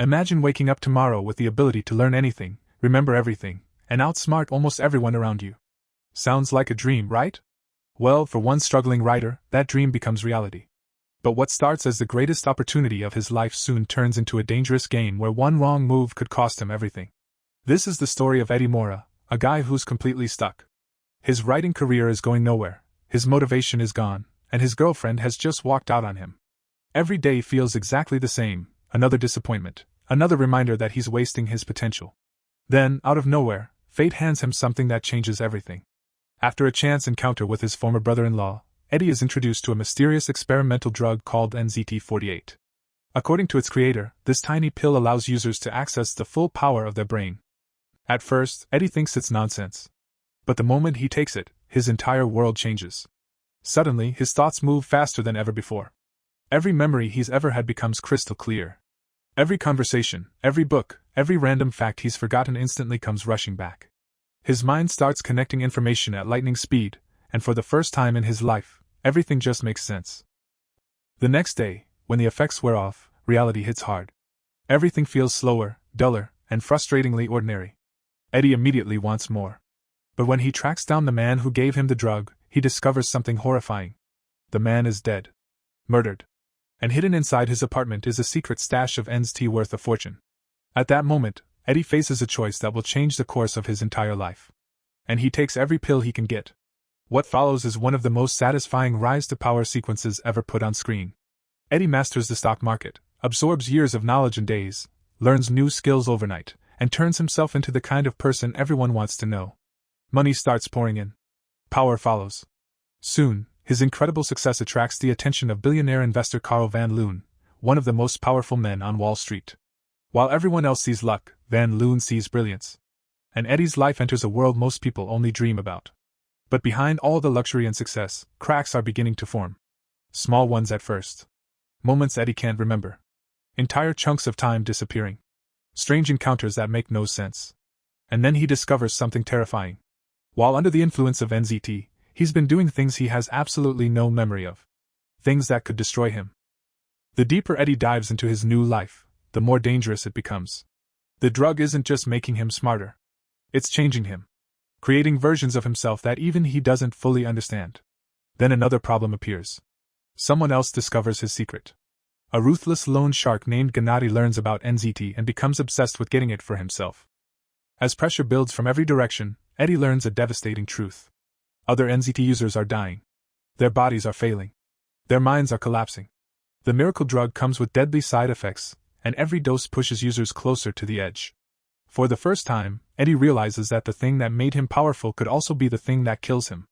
Imagine waking up tomorrow with the ability to learn anything, remember everything, and outsmart almost everyone around you. Sounds like a dream, right? Well, for one struggling writer, that dream becomes reality. But what starts as the greatest opportunity of his life soon turns into a dangerous game where one wrong move could cost him everything. This is the story of Eddie Mora, a guy who's completely stuck. His writing career is going nowhere, his motivation is gone, and his girlfriend has just walked out on him. Every day feels exactly the same, another disappointment, another reminder that he's wasting his potential. Then, out of nowhere, fate hands him something that changes everything. After a chance encounter with his former brother-in-law, Eddie is introduced to a mysterious experimental drug called NZT-48. According to its creator, this tiny pill allows users to access the full power of their brain. At first, Eddie thinks it's nonsense. But the moment he takes it, his entire world changes. Suddenly, his thoughts move faster than ever before. Every memory he's ever had becomes crystal clear. Every conversation, every book, every random fact he's forgotten instantly comes rushing back. His mind starts connecting information at lightning speed, and for the first time in his life, everything just makes sense. The next day, when the effects wear off, reality hits hard. Everything feels slower, duller, and frustratingly ordinary. Eddie immediately wants more. But when he tracks down the man who gave him the drug, he discovers something horrifying. The man is dead. Murdered. And hidden inside his apartment is a secret stash of NZT worth a fortune. At that moment, Eddie faces a choice that will change the course of his entire life. And he takes every pill he can get. What follows is one of the most satisfying rise-to-power sequences ever put on screen. Eddie masters the stock market, absorbs years of knowledge in days, learns new skills overnight, and turns himself into the kind of person everyone wants to know. Money starts pouring in. Power follows. Soon, his incredible success attracts the attention of billionaire investor Carl Van Loon, one of the most powerful men on Wall Street. While everyone else sees luck, Van Loon sees brilliance. And Eddie's life enters a world most people only dream about. But behind all the luxury and success, cracks are beginning to form. Small ones at first. Moments Eddie can't remember. Entire chunks of time disappearing. Strange encounters that make no sense. And then he discovers something terrifying. While under the influence of NZT, he's been doing things he has absolutely no memory of. Things that could destroy him. The deeper Eddie dives into his new life, the more dangerous it becomes. The drug isn't just making him smarter. It's changing him. Creating versions of himself that even he doesn't fully understand. Then another problem appears. Someone else discovers his secret. A ruthless loan shark named Gennady learns about NZT and becomes obsessed with getting it for himself. As pressure builds from every direction, Eddie learns a devastating truth. Other NZT users are dying. Their bodies are failing. Their minds are collapsing. The miracle drug comes with deadly side effects, and every dose pushes users closer to the edge. For the first time, Eddie realizes that the thing that made him powerful could also be the thing that kills him.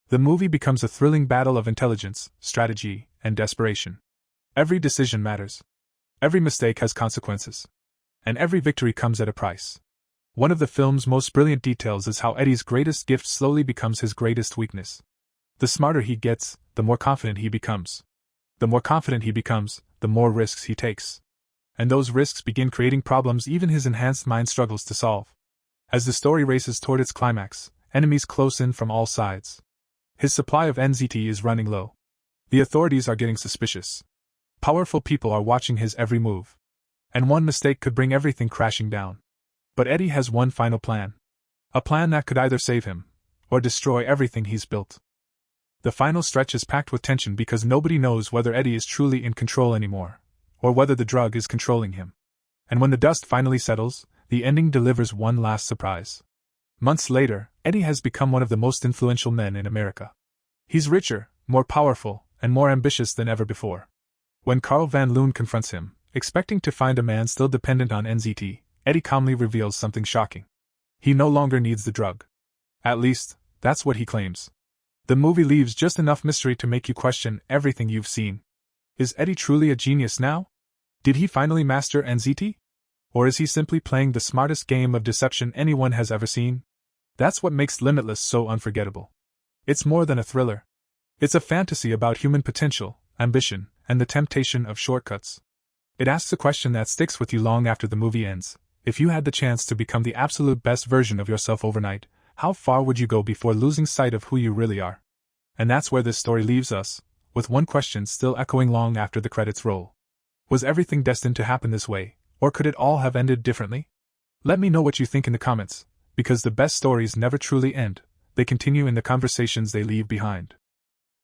The movie becomes a thrilling battle of intelligence, strategy, and desperation. Every decision matters. Every mistake has consequences. And every victory comes at a price. One of the film's most brilliant details is how Eddie's greatest gift slowly becomes his greatest weakness. The smarter he gets, the more confident he becomes. The more confident he becomes, the more risks he takes. And those risks begin creating problems even his enhanced mind struggles to solve. As the story races toward its climax, enemies close in from all sides. His supply of NZT is running low. The authorities are getting suspicious. Powerful people are watching his every move. And one mistake could bring everything crashing down. But Eddie has one final plan. A plan that could either save him, or destroy everything he's built. The final stretch is packed with tension because nobody knows whether Eddie is truly in control anymore, or whether the drug is controlling him. And when the dust finally settles, the ending delivers one last surprise. Months later, Eddie has become one of the most influential men in America. He's richer, more powerful, and more ambitious than ever before. When Carl Van Loon confronts him, expecting to find a man still dependent on NZT, Eddie calmly reveals something shocking. He no longer needs the drug. At least, that's what he claims. The movie leaves just enough mystery to make you question everything you've seen. Is Eddie truly a genius now? Did he finally master NZT? Or is he simply playing the smartest game of deception anyone has ever seen? That's what makes Limitless so unforgettable. It's more than a thriller. It's a fantasy about human potential, ambition, and the temptation of shortcuts. It asks a question that sticks with you long after the movie ends. If you had the chance to become the absolute best version of yourself overnight, how far would you go before losing sight of who you really are? And that's where this story leaves us, with one question still echoing long after the credits roll. Was everything destined to happen this way, Or could it all have ended differently? Let me know what you think in the comments, because the best stories never truly end, they continue in the conversations they leave behind.